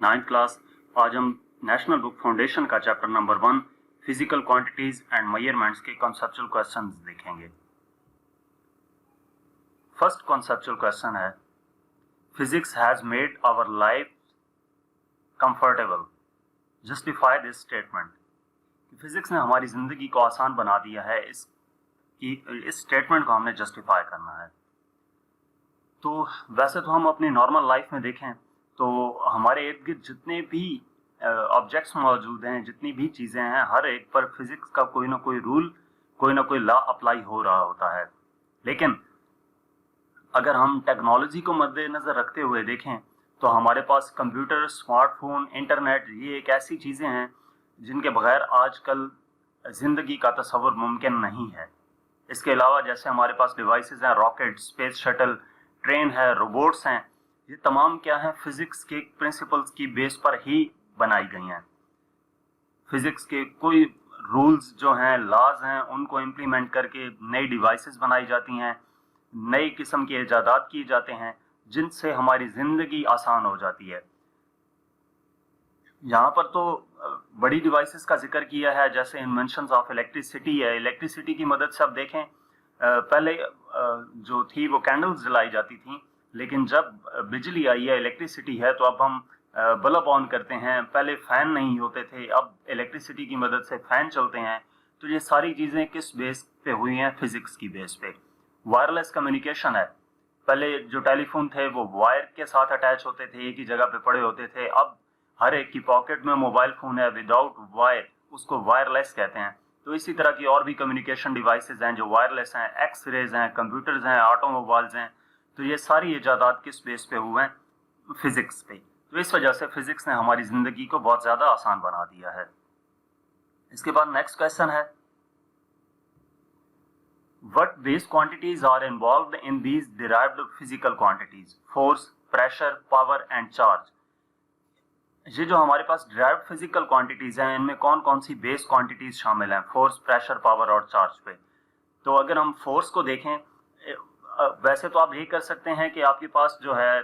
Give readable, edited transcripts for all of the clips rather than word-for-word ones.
Ninth class. आज हम national book foundation का chapter number 1 physical quantities and measurements के कॉन्सेप्चुअल क्वेश्चंस देखेंगे। फर्स्ट कॉन्सेप्चुअल क्वेश्चन है, physics has made our life comfortable, justify this statement. Physics ने हमारी जिंदगी को आसान बना दिया है, इस स्टेटमेंट को हमने जस्टिफाई करना है। तो वैसे तो हम अपनी नॉर्मल लाइफ में देखें तो हमारे इर्द गिर्द जितने भी ऑब्जेक्ट्स मौजूद हैं, जितनी भी चीज़ें हैं, हर एक पर फिजिक्स का कोई ना कोई रूल, कोई ना कोई लॉ अप्लाई हो रहा होता है। लेकिन अगर हम टेक्नोलॉजी को मद्देनज़र रखते हुए देखें तो हमारे पास कंप्यूटर, स्मार्टफोन, इंटरनेट, ये एक ऐसी चीज़ें हैं जिनके बगैर आजकल ज़िंदगी का तस्वुर मुमकिन नहीं है। इसके अलावा जैसे हमारे पास डिवाइसेस हैं, रॉकेट, स्पेस शटल, ट्रेन है, रोबोट्स हैं, ये तमाम क्या हैं, फिजिक्स के प्रिंसिपल्स की बेस पर ही बनाई गई हैं। फिजिक्स के कोई रूल्स जो हैं, लॉज हैं, उनको इम्प्लीमेंट करके नई डिवाइसेस बनाई जाती हैं, नई किस्म के इजादात किए जाते हैं जिनसे हमारी ज़िंदगी आसान हो जाती है। यहाँ पर तो बड़ी डिवाइसेस का जिक्र किया है, जैसे इन्वेंशंस ऑफ इलेक्ट्रिसिटी है। इलेक्ट्रिसिटी की मदद से आप देखें, पहले जो थी वो कैंडल्स जलाई जाती थी, लेकिन जब बिजली आई है, इलेक्ट्रिसिटी है, तो अब हम बल्ब ऑन करते हैं। पहले फैन नहीं होते थे, अब इलेक्ट्रिसिटी की मदद से फैन चलते हैं। तो ये सारी चीज़ें किस बेस पे हुई हैं? फिजिक्स की बेस पे। वायरलेस कम्युनिकेशन है, पहले जो टेलीफोन थे वो वायर के साथ अटैच होते थे, एक ही जगह पे पड़े होते थे। अब हर एक की पॉकेट में मोबाइल फोन है विदाउट वायर, उसको वायरलेस कहते हैं। तो इसी तरह की और भी कम्युनिकेशन डिवाइसेस हैं जो वायरलेस हैं, एक्स रेज हैं, कंप्यूटर्स हैं, ऑटोमोबाइल्स हैं। तो ये सारी इजादात किस बेस पे हुए हैं? फिजिक्स पे। तो इस वजह से फिजिक्स ने हमारी जिंदगी को बहुत ज्यादा आसान बना दिया है। इसके बाद नेक्स्ट क्वेश्चन है, what base quantities are involved in these derived physical quantities? Force, pressure, power and charge। ये जो हमारे पास डिराइव्ड फिजिकल क्वांटिटीज हैं, इनमें कौन कौन सी बेस क्वांटिटीज शामिल हैं? फोर्स, प्रेशर, पावर और चार्ज पे। तो अगर हम फोर्स को देखें, वैसे तो आप ये कर सकते हैं कि आपके पास जो है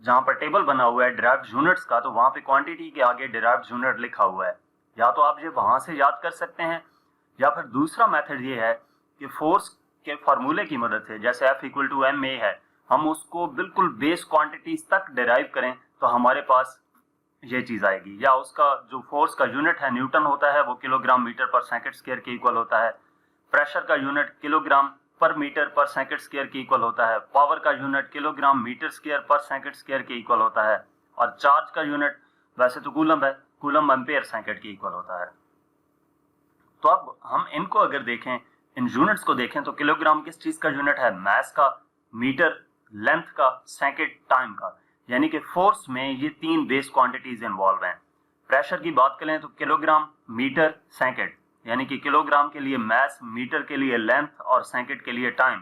जहाँ पर टेबल बना हुआ है डिराइव्ड यूनिट्स का, तो वहाँ पे क्वांटिटी के आगे डिराइव्ड यूनिट लिखा हुआ है। या तो आप ये वहाँ से याद कर सकते हैं, या फिर दूसरा मेथड ये है कि फोर्स के फार्मूले की मदद से, जैसे F = ma है, हम उसको बिल्कुल बेस क्वांटिटीज तक डिराइव करें तो हमारे पास ये चीज आएगी। या उसका जो फोर्स का यूनिट है न्यूटन होता है, वो किलोग्राम मीटर पर सेकंड स्क्वायर के इक्वल होता है। प्रेशर का यूनिट किलोग्राम पर मीटर पर सेकंड स्क्वायर के इक्वल होता है। पावर का यूनिट किलोग्राम मीटर स्क्वायर पर सेकंड स्क्वायर के इक्वल होता है। और चार्ज का यूनिट वैसे तो कूलम है, कूलम एम्पेयर सेकंड के इक्वल होता है। तो अब हम इनको अगर देखें, इन यूनिट्स को देखें, तो किलोग्राम किस चीज का यूनिट है? मास का, मीटर लेंथ का, सेकंड टाइम का। यानी कि फोर्स में ये तीन बेस क्वांटिटीज इन्वॉल्व हैं। प्रेशर की बात करें तो किलोग्राम, मीटर, सेकंड, यानी कि किलोग्राम के लिए मास, मीटर के लिए लेंथ और सेकंड के लिए टाइम।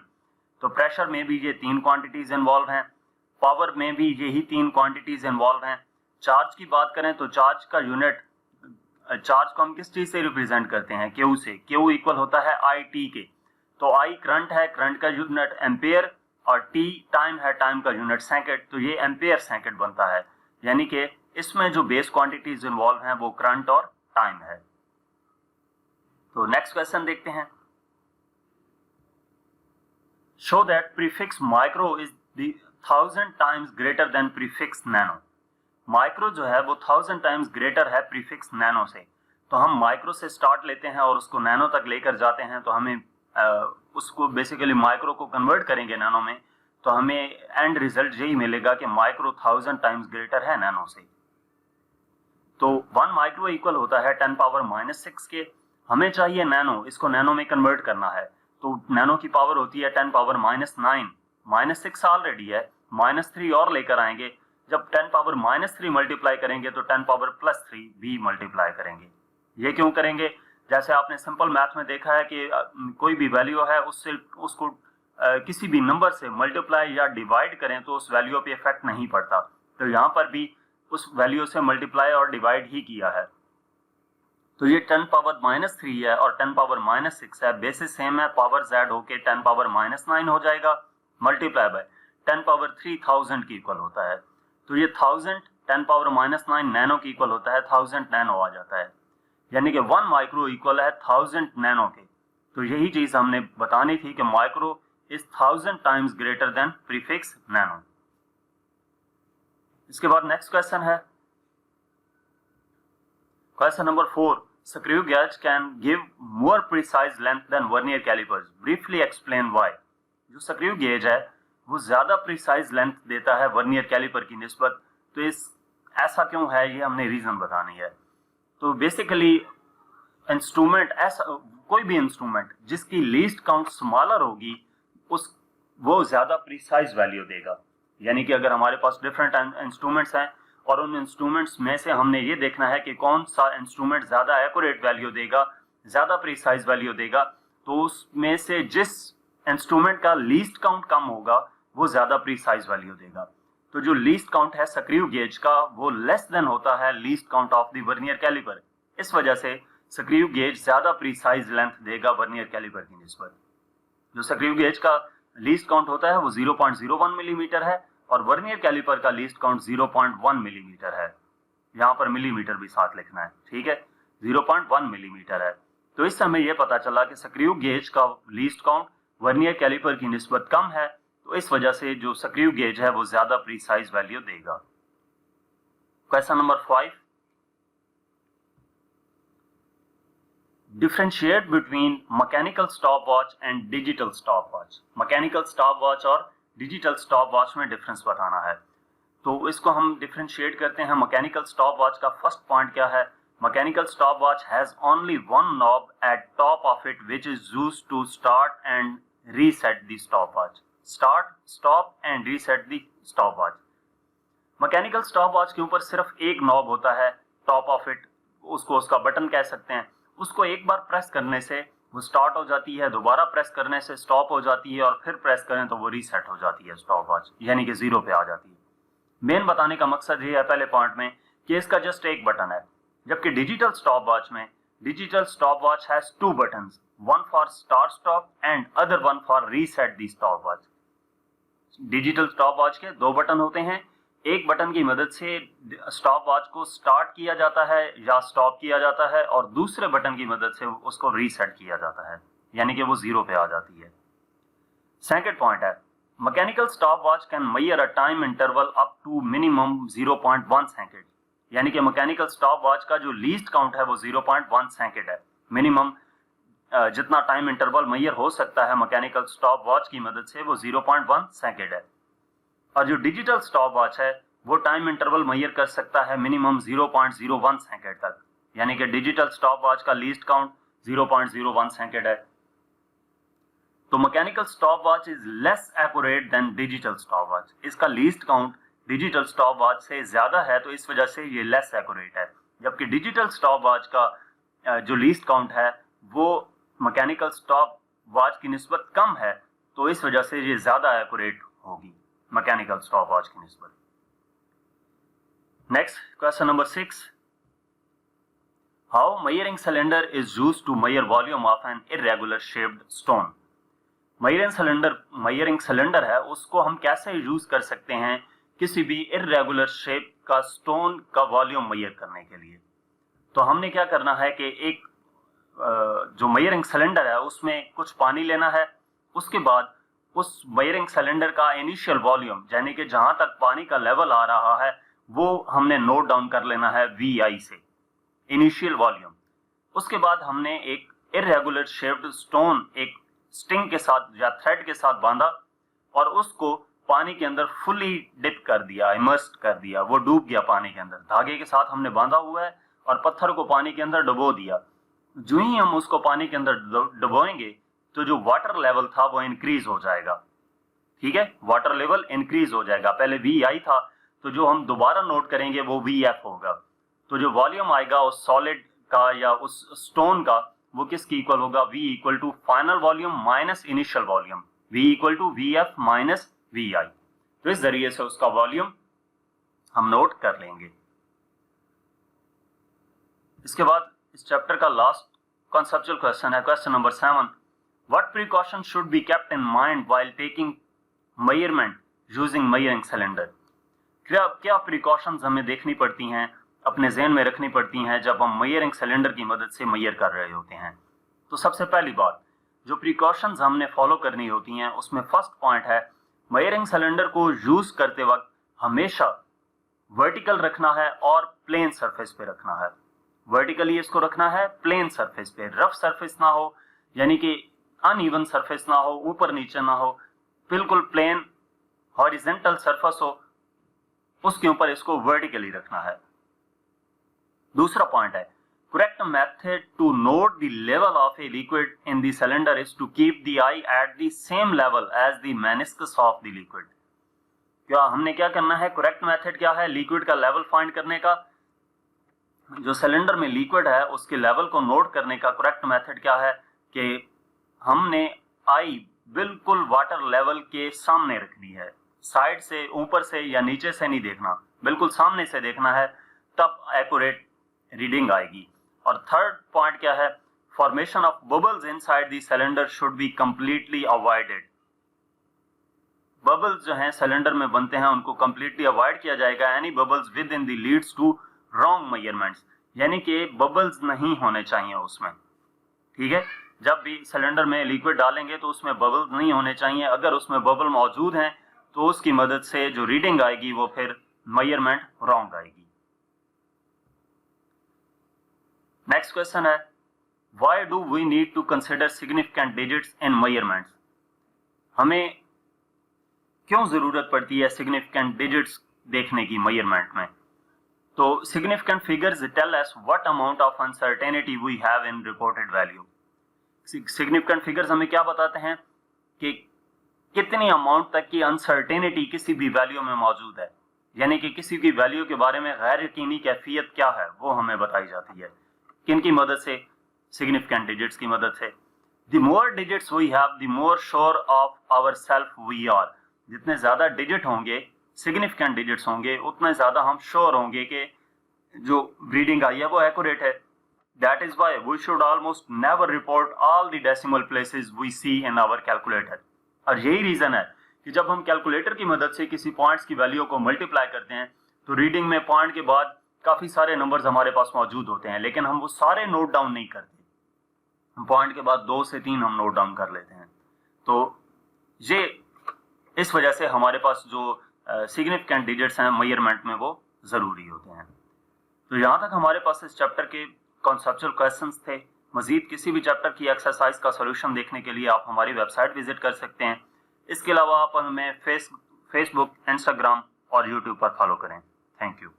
तो प्रेशर में भी ये तीन क्वांटिटीज इन्वॉल्व हैं। पावर में भी यही तीन क्वांटिटीज इन्वॉल्व हैं। चार्ज की बात करें तो चार्ज का यूनिट, चार्ज को हम किस चीज से रिप्रेजेंट करते हैं? क्यू से। क्यू इक्वल होता है आई टी के। तो आई करंट है, करंट का यूनिट एम्पेयर, और टी टाइम है, टाइम का यूनिट सेकंड। तो ये एम्पेयर सेकंड बनता है। यानी कि इसमें जो बेस क्वांटिटीज इन्वॉल्व हैं वो करंट और टाइम है। तो नेक्स्ट क्वेश्चन देखते हैं, show that prefix micro is 1000 times greater than prefix nano. Micro जो है वो 1000 टाइम्स ग्रेटर है प्रीफिक्स नैनो से। तो हम माइक्रो से स्टार्ट लेते हैं और उसको नैनो तक लेकर जाते हैं, तो हमें उसको बेसिकली माइक्रो को कन्वर्ट करेंगे नैनो में, तो हमें एंड रिजल्ट यही मिलेगा कि माइक्रो 1000 टाइम्स ग्रेटर है नैनो से। तो 1 माइक्रो इक्वल होता है 10⁻⁻⁶ के। हमें चाहिए नैनो, इसको नैनो में कन्वर्ट करना है। तो नैनो की पावर होती है 10⁻⁻⁹ -6 ऑलरेडी है, -3 और लेकर आएंगे। जब 10⁻⁻3 मल्टीप्लाई करेंगे तो 10⁻+3 भी मल्टीप्लाई करेंगे। ये क्यों करेंगे? जैसे आपने सिंपल मैथ में देखा है कि कोई भी वैल्यू है, उससे उसको किसी भी नंबर से मल्टीप्लाई या डिवाइड करें तो उस वैल्यू पे इफेक्ट नहीं पड़ता। तो यहाँ पर भी उस वैल्यू से मल्टीप्लाई और डिवाइड ही किया है। तो ये 10⁻⁻3 है और 10⁻⁻6 है, बेसिस सेम है, पावर z होके 10⁻⁻9 हो जाएगा, मल्टीप्लाई बाय 10⁻3000 की इक्वल होता है। तो ये 1000 10⁻⁹ नैनो की इक्वल होता है 1000 नैनो आ जाता है, यानी कि 1 माइक्रो इक्वल है 1000 नैनो के। तो यही चीज हमने बतानी थी कि micro is 1000 times greater than prefix nano. इसके बाद नेक्स्ट क्वेश्चन है question number 4, screw gauge can give more precise length than vernier callipers, briefly explain why. जो स्क्रू गेज है वो ज्यादा प्रिसाइज लेंथ देता है वर्नियर कैलिपर की निस्बत, तो इस ऐसा क्यों है ये हमने रीजन बतानी है। तो बेसिकली इंस्ट्रूमेंट ऐसा, कोई भी इंस्ट्रूमेंट जिसकी लीस्ट काउंट स्मॉलर होगी उस वो ज्यादा प्रिसाइज वैल्यू देगा। यानी कि अगर हमारे पास डिफरेंट इंस्ट्रूमेंट्स हैं और उन इंस्ट्रूमेंट्स में से हमने ये देखना है कि कौन सा इंस्ट्रूमेंट ज्यादा एक्यूरेट वैल्यू देगा, ज्यादा प्रिसाइज वैल्यू देगा, तो उसमें से जिस इंस्ट्रूमेंट का लीस्ट काउंट कम होगा वो ज्यादा प्रिसाइज वैल्यू देगा। तो जो लीस्ट काउंट है स्क्रू गेज का वो लेस देन होता है least count of the vernier calliper. इस वजह से स्क्रू गेज ज्यादा प्रिसाइज लेंथ देगा वर्नियर कैलिपर की निस्बत। जो स्क्रू गेज का लीस्ट काउंट होता है वो 0.01 मिलीमीटर है और वर्नियर कैलिपर का लीस्ट काउंट 0.1 मिलीमीटर है। यहाँ पर मिलीमीटर भी साथ लिखना है, ठीक है, 0.1 मिलीमीटर है। तो इससे हमें यह पता चला कि स्क्रू गेज का लीस्ट काउंट वर्नियर कैलिपर की निस्बत कम है, तो इस वजह से जो स्क्रू गेज है वो ज्यादा प्रिसाइज वैल्यू देगा। Question number 5, differentiate between mechanical stopwatch and digital stopwatch. Mechanical stopwatch और डिजिटल स्टॉपवॉच में डिफरेंस बताना है, तो इसको हम डिफरेंशिएट करते हैं। मैकेनिकल स्टॉपवॉच का फर्स्ट पॉइंट क्या है? Mechanical stopwatch has only one knob at top of it which is used to start and reset the stopwatch. Start, stop and reset the stopwatch. Mechanical stopwatch के ऊपर सिर्फ एक knob होता है, top of it, उसको उसका button कह सकते हैं। उसको एक बार प्रेस करने से वो स्टार्ट हो जाती है, दोबारा प्रेस करने से स्टॉप हो जाती है और फिर प्रेस करें तो वो रीसेट हो जाती है स्टॉपवॉच, यानी कि 0 पे आ जाती है। मेन बताने का मकसद ये है पहले पॉइंट में कि इसका जस्ट एक बटन है, जबकि डिजिटल स्टॉपवॉच में digital stopwatch has 2 buttons, one for start stop and other one for reset the stopwatch। Digital stopwatch के 2 बटन होते हैं, एक बटन की मदद से स्टॉपवॉच को स्टार्ट किया जाता है या स्टॉप किया जाता है और दूसरे बटन की मदद से उसको रीसेट किया जाता है, यानी कि वो 0 पे आ जाती है। सेकंड पॉइंट है mechanical stopwatch can measure a time interval up to minimum 0.1 second, यानी कि मैकेनिकल स्टॉपवॉच का जो लीस्ट काउंट है वो 0.1 सेकंड है। मिनिमम जितना टाइम इंटरवल मेजर हो सकता है मैकेनिकल स्टॉपवॉच की मदद से वो 0.1 सेकंड है। और जो डिजिटल स्टॉपवॉच है वो टाइम इंटरवल मेजर कर सकता है मिनिमम 0.01 सेकंड तक, यानी कि डिजिटल स्टॉपवॉच का लीस्ट काउंट 0.01 सेकंड है। तो mechanical stopwatch is less accurate then digital stopwatch. इसका लीस्ट काउंट डिजिटल स्टॉपवॉच से ज्यादा है, तो इस वजह से ये लेस एक्यूरेट है, जबकि डिजिटल स्टॉपवॉच का जो लीस्ट काउंट है वो मैकेनिकल स्टॉपवॉच की निस्बत कम है, तो इस वजह से ये ज्यादा एक्यूरेट होगी मैकेनिकल स्टॉपवॉच की निस्बत। Next question number 6, how measuring cylinder is used to measure volume of an irregular shaped stone. Measuring cylinder है उसको हम कैसे यूज कर सकते हैं किसी भी इर्रेगुलर शेप का स्टोन का वॉल्यूम मेजर करने के लिए। तो हमने क्या करना है कि एक जो मेजरिंग सिलेंडर है उसमें कुछ पानी लेना है, उसके बाद उस मेजरिंग सिलेंडर का इनिशियल वॉल्यूम, यानी कि जहां तक पानी का लेवल आ रहा है वो हमने नोट डाउन कर लेना है VI से, इनिशियल वॉल्यूम। उसके बाद हमने एक इर्रेगुलर शेप्ड स्टोन एक स्ट्रिंग के साथ या थ्रेड के साथ बांधा और उसको पानी के अंदर फुली डिप कर दिया, इमर्स कर दिया, वो डूब गया पानी के अंदर। धागे के साथ हमने बांधा हुआ है और पत्थर को पानी के अंदर डुबो दिया। जो ही हम उसको पानी के अंदर डुबोएंगे तो जो वाटर लेवल था वो इंक्रीज हो जाएगा, ठीक है, वाटर लेवल इंक्रीज हो जाएगा। पहले VI था तो जो हम दोबारा नोट करेंगे वो VF होगा। तो जो वॉल्यूम आएगा उस सॉलिड का या उस स्टोन का वो किसकी इक्वल होगा? V equal to final volume minus initial volume, V equal to VF minus VI। तो इस जरिए से उसका वॉल्यूम हम नोट कर लेंगे। इसके बाद इस चैप्टर का लास्ट कॉन्सेप्चुअल क्वेश्चन है question number 7, what precaution should be kept in mind while taking measurement using measuring cylinder. क्या क्या प्रिकॉशंस हमें देखनी पड़ती हैं, अपने जहन में रखनी पड़ती हैं जब हम मेजरिंग सिलेंडर की मदद से मेजर कर रहे होते हैं। तो सबसे पहली बात जो प्रिकॉशंस हमने फॉलो करनी होती हैं उसमें फर्स्ट पॉइंट है, मेजरिंग सिलेंडर को यूज करते वक्त हमेशा वर्टिकल रखना है और प्लेन सरफेस पे रखना है। वर्टिकली इसको रखना है प्लेन सरफेस पे, रफ सरफेस ना हो, यानी कि अनइवन सरफेस ना हो, ऊपर नीचे ना हो, बिल्कुल प्लेन हॉरिजेंटल सरफेस हो, उसके ऊपर इसको वर्टिकली रखना है। दूसरा पॉइंट है, correct method to note the level of a liquid in the cylinder is to keep the eye at the same level as the meniscus of the liquid। क्या हमने क्या करना है, करेक्ट मेथड क्या है लिक्विड का level find करने का, जो सिलेंडर में लिक्विड है उसके लेवल को नोट करने का करेक्ट मेथड क्या है कि हमने आई बिल्कुल वाटर लेवल के सामने रखनी है, साइड से, ऊपर से या नीचे से नहीं देखना, बिल्कुल सामने से देखना है, तब एक्यूरेट रीडिंग आएगी। और थर्ड पॉइंट क्या है, formation of bubbles inside the cylinder should be completely avoided. Bubbles जो हैं सिलेंडर में बनते हैं उनको कंप्लीटली अवॉइड किया जाएगा। Any bubbles within the leads to wrong measurements, यानी कि बबल्स नहीं होने चाहिए उसमें। ठीक है, जब भी सिलेंडर में लिक्विड डालेंगे तो उसमें बबल्स नहीं होने चाहिए। अगर उसमें बबल मौजूद हैं तो उसकी मदद से जो रीडिंग आएगी वो फिर मेजरमेंट रॉन्ग आएगी। नेक्स्ट क्वेश्चन है, why do we need to consider significant digits in measurements. हमें क्यों जरूरत पड़ती है सिग्निफिकेंट डिजिट्स देखने की मेजरमेंट में। तो significant figures tell us what amount of uncertainty we have in reported value. Significant figures हमें क्या बताते हैं कि कितनी अमाउंट तक की अनसर्टेनिटी किसी भी वैल्यू में मौजूद है, यानी कि किसी की वैल्यू के बारे में गैर यकीनी कैफियत क्या है वो हमें बताई जाती है। किन की मदद से, सिग्निफिकेंट डिजिट्स की मदद से। The more digits we have the more sure of our self we are. जितने ज्यादा डिजिट होंगे, सिग्निफिकेंट डिजिट्स होंगे, उतने ज्यादा हम श्योर होंगे कि जो रीडिंग आई है वो एक्यूरेट है। That is why we should almost never report all the decimal places we see in our calculator. और यही रीजन है कि जब हम कैलकुलेटर की मदद से किसी पॉइंट्स की वैल्यू को मल्टीप्लाई करते हैं तो रीडिंग में पॉइंट के बाद काफी सारे नंबर्स हमारे पास मौजूद होते हैं, लेकिन हम वो सारे नोट डाउन नहीं करते। पॉइंट के बाद 2 से 3 हम नोट डाउन कर लेते हैं। तो ये इस वजह से हमारे पास जो सिग्निफिकेंट डिजिट्स हैं मेजरमेंट में वो जरूरी होते हैं। तो यहाँ तक हमारे पास इस चैप्टर के कॉन्सेप्चुअल क्वेश्चंस थे। मजीद किसी भी चैप्टर की एक्सरसाइज का सॉल्यूशन देखने के लिए आप हमारी वेबसाइट विजिट कर सकते हैं। इसके अलावा आप हमें फेसबुक, इंस्टाग्राम और यूट्यूब पर फॉलो करें। Thank you.